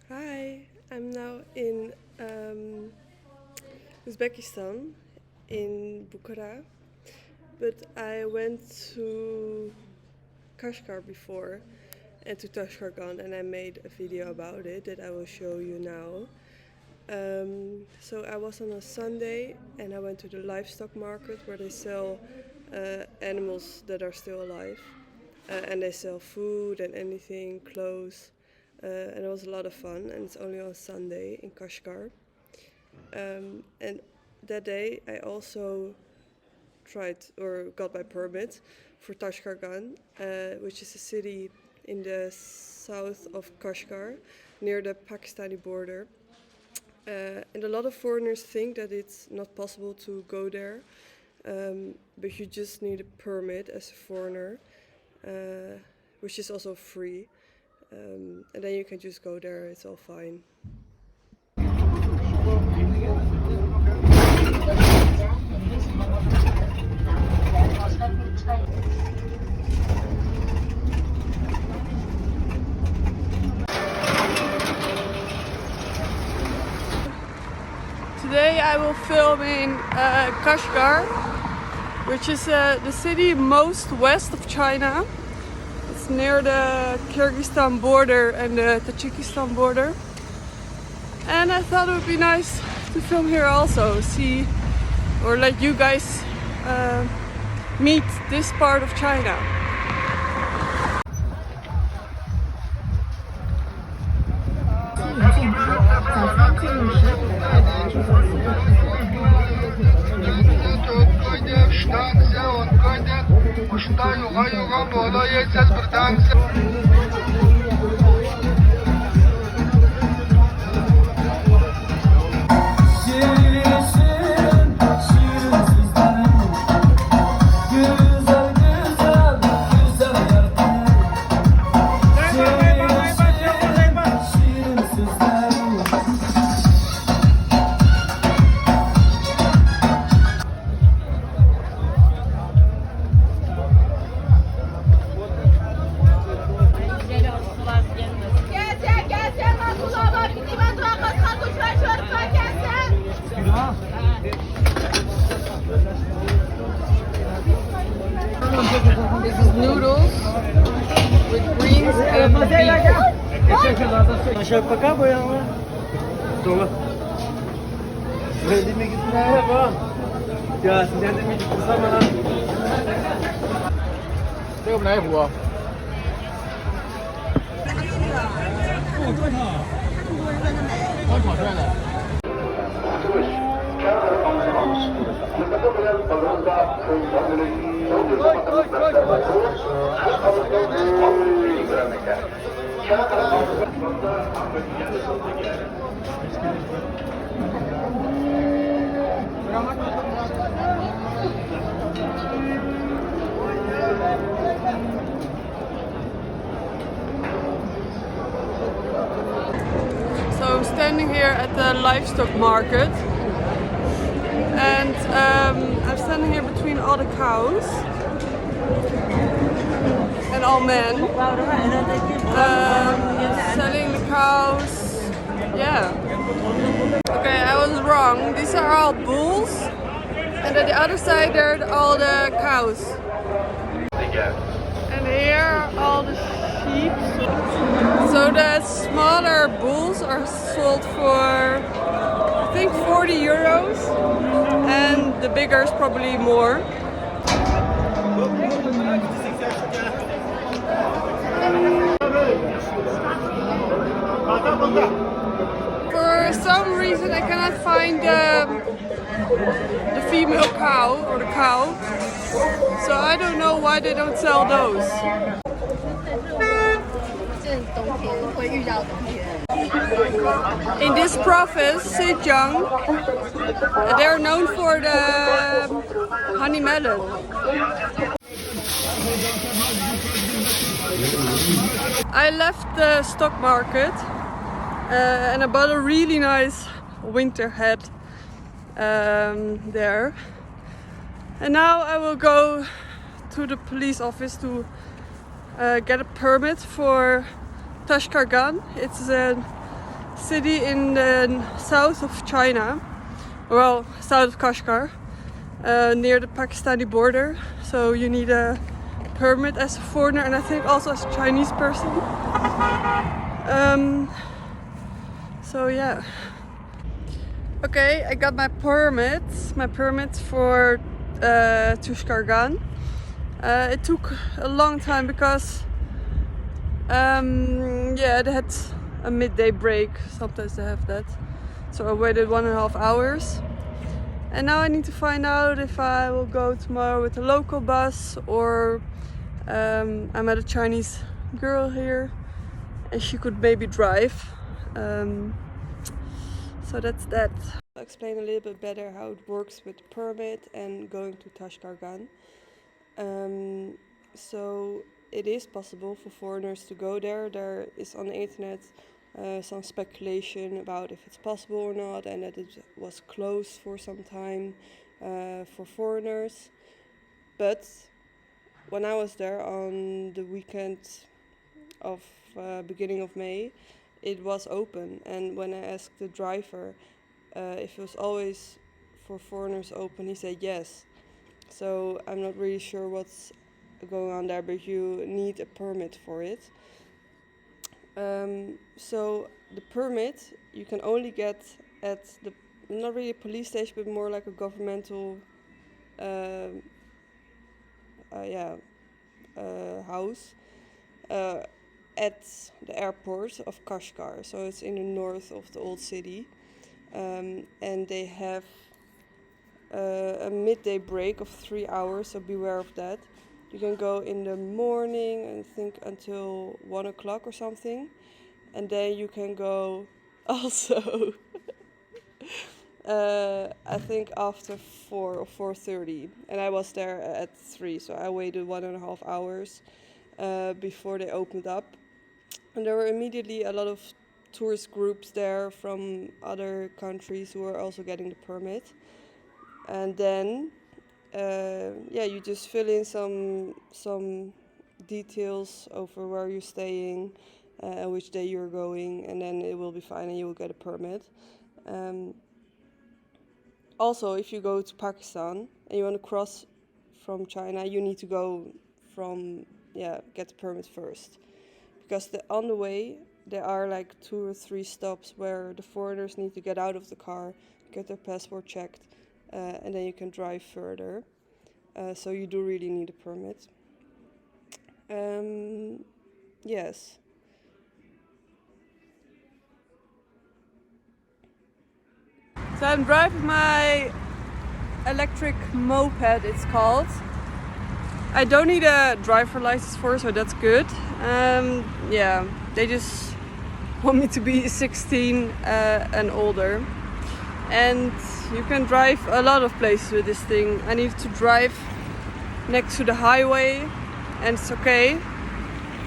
Hi, I'm now in Uzbekistan, in Bukhara, but I went to Kashgar before and to Tashkurgan, and I made a video about it that I will show you now. So I was on a Sunday and I went to the livestock market where they sell animals that are still alive, and they sell food and anything, clothes. And it was a lot of fun, and it's only on Sunday in Kashgar. And that day I also tried or got my permit for Tashkurgan, which is a city in the south of Kashgar, near the Pakistani border. And a lot of foreigners think that it's not possible to go there, but you just need a permit as a foreigner, which is also free. And then you can just go there, it's all fine. Today I will film in Kashgar, which is the city most west of China. It's near the Kyrgyzstan border and the Tajikistan border. And I thought it would be nice to film here also, see or let you guys meet this part of China. This is noodles with greens and So I'm standing here at the livestock market, and I'm standing here between all the cows and all men, selling the cows. Yeah. Okay, I was wrong. These are all bulls, and at the other side there are all the cows. And here are all the sheep. So the smaller bulls are sold for, I think, 40 euros, and the bigger is probably more. For some reason I cannot find the female cow or the cow, so I don't know why they don't sell those. In this province, Xinjiang, they're known for the honey melon. I left the stock market and I bought a really nice winter hat there. And now I will go to the police office to get a permit for Tashkurgan. It's city in the south of China, well, south of Kashgar, near the Pakistani border. So you need a permit as a foreigner, and I think also as a Chinese person. So yeah. Okay, I got my permit for Tashkurgan. It took a long time because yeah, they had a midday break. Sometimes they have that. So I waited 1.5 hours. And now I need to find out if I will go tomorrow with a local bus or I met a Chinese girl here and she could maybe drive. So that's that. I'll explain a little bit better how it works with the permit and going to Tashkurgan. So it is possible for foreigners to go there. There is on the internet some speculation about if it's possible or not, and that it was closed for some time for foreigners. But when I was there on the weekend of beginning of May, it was open. And when I asked the driver if it was always for foreigners open, he said yes. So I'm not really sure what's going on there, but you need a permit for it. So the permit you can only get at the, not really a police station, but more like a governmental house at the airport of Kashgar. So it's in the north of the old city, and they have a midday break of 3 hours, so beware of that. You can go in the morning and think until 1 o'clock or something, and then you can go also I think after 4 or 4:30, and I was there at 3, so I waited 1.5 hours before they opened up. And there were immediately a lot of tourist groups there from other countries who were also getting the permit. And then you just fill in some details over where you're staying, which day you're going, and then it will be fine and you will get a permit. Also, if you go to Pakistan and you want to cross from China, you need to go get the permit first, because on the way there are like 2 or 3 stops where the foreigners need to get out of the car, get their passport checked, and then you can drive further. So you do really need a permit. Yes. So I'm driving my electric moped, it's called. I don't need a driver license for it, so that's good. They just want me to be 16 and older. And you can drive a lot of places with this thing. I need to drive next to the highway, and it's okay.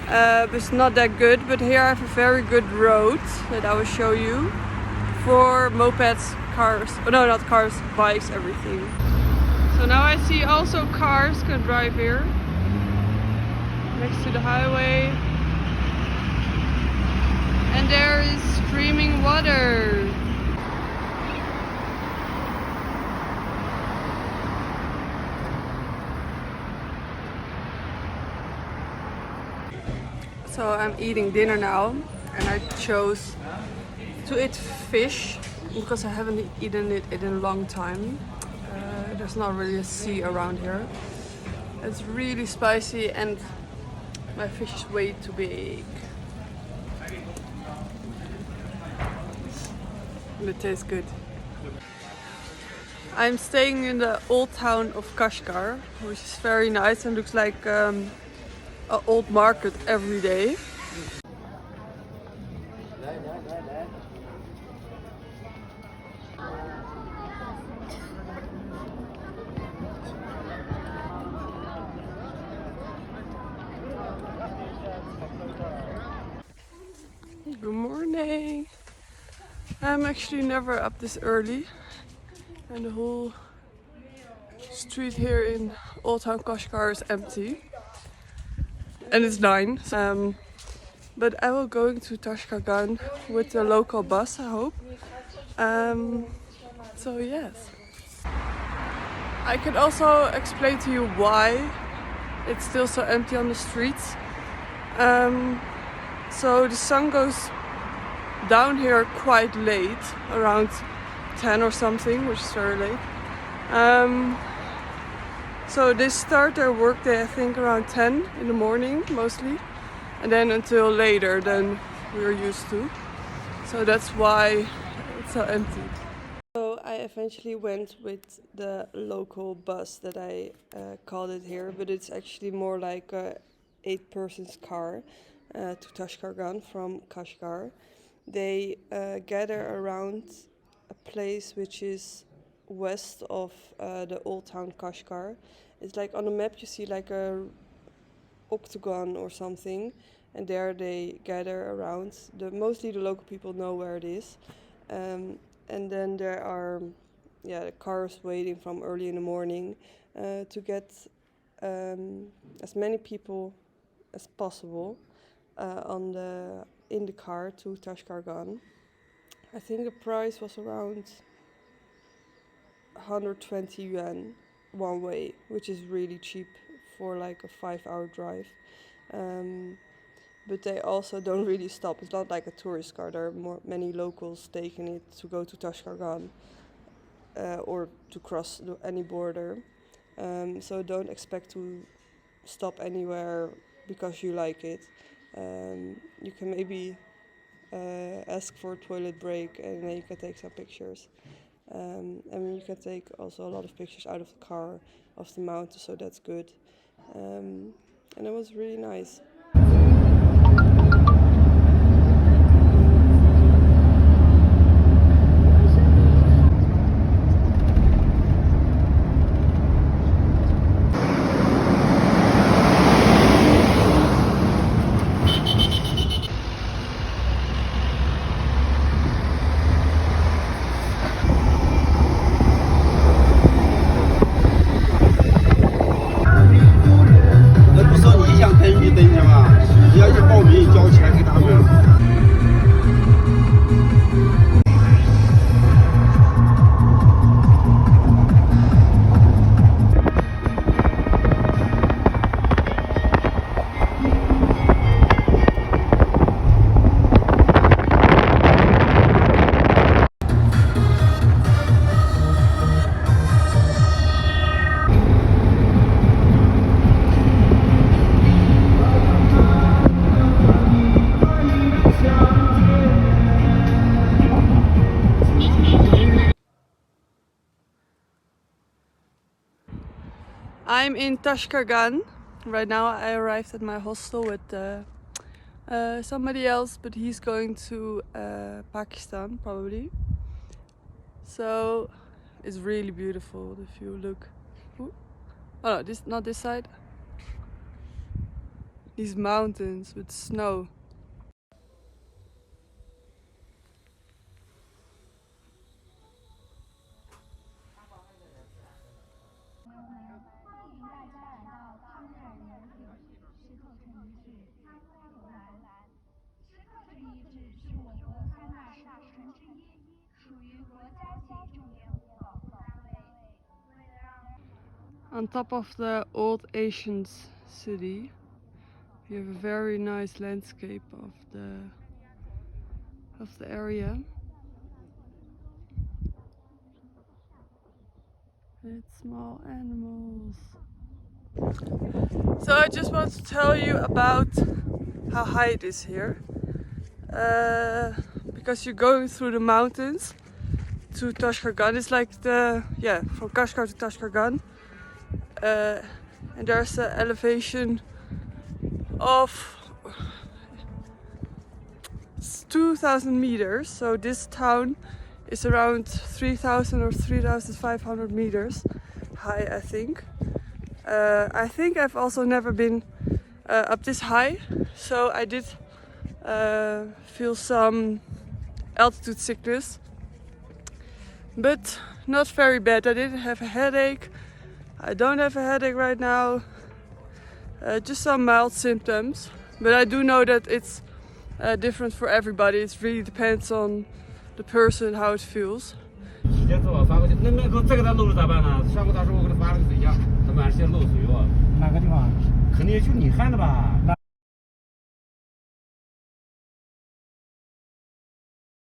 But it's not that good. But here I have a very good road that I will show you for mopeds, cars. Oh no, not cars, bikes, everything. So now I see also cars can drive here next to the highway. And there is streaming water. So I'm eating dinner now, and I chose to eat fish because I haven't eaten it in a long time. There's not really a sea around here. It's really spicy and my fish is way too big. But it tastes good. I'm staying in the old town of Kashgar, which is very nice and looks like an old market every day. Good morning. I'm actually never up this early, and the whole street here in Old Town Kashgar is empty. And it's 9. but I will go to Tashkurgan with the local bus, I hope. So yes. I can also explain to you why it's still so empty on the streets. So the sun goes down here quite late, around 10 or something, which is very late. So they start their workday I think around 10 in the morning mostly, and then until later than we're used to. So that's why it's so empty. So I eventually went with the local bus that I called it here, but it's actually more like a 8-person's car to Tashkurgan from Kashgar. They gather around a place which is west of the old town Kashgar. It's like on the map you see like a octagon or something, and there they gather around. Mostly the local people know where it is. And then there are cars waiting from early in the morning to get as many people as possible in the car to Tashkurgan. I think the price was around 120 yuan one way, which is really cheap for like a 5-hour drive. But they also don't really stop. It's not like a tourist car. There are many locals taking it to go to Tashkurgan or to cross any border. So don't expect to stop anywhere because you like it. You can maybe ask for a toilet break, and then you can take some pictures. And you can take also a lot of pictures out of the car, of the mountain, so that's good. And it was really nice. I'm in Tashkurgan. Right now I arrived at my hostel with somebody else, but he's going to Pakistan probably. So it's really beautiful if you look. Ooh. Oh no, not this side. These mountains with snow. On top of the old ancient city, you have a very nice landscape of the area. It's small animals. So I just want to tell you about how high it is here. Because you're going through the mountains to Tashkurgan. It's like from Kashgar to Tashkurgan. And there's an elevation of 2,000 meters. So this town is around 3,000 or 3,500 meters high, I think. I think I've also never been up this high, so I did feel some altitude sickness, but not very bad. I didn't have a headache. I don't have a headache right now. Just some mild symptoms, but I do know that it's different for everybody. It really depends on the person how it feels. 直接做发过去，那这个咱漏了咋办呢？上回他说我给他发了个水箱，他们还是漏水哦。哪个地方？肯定就你看的吧？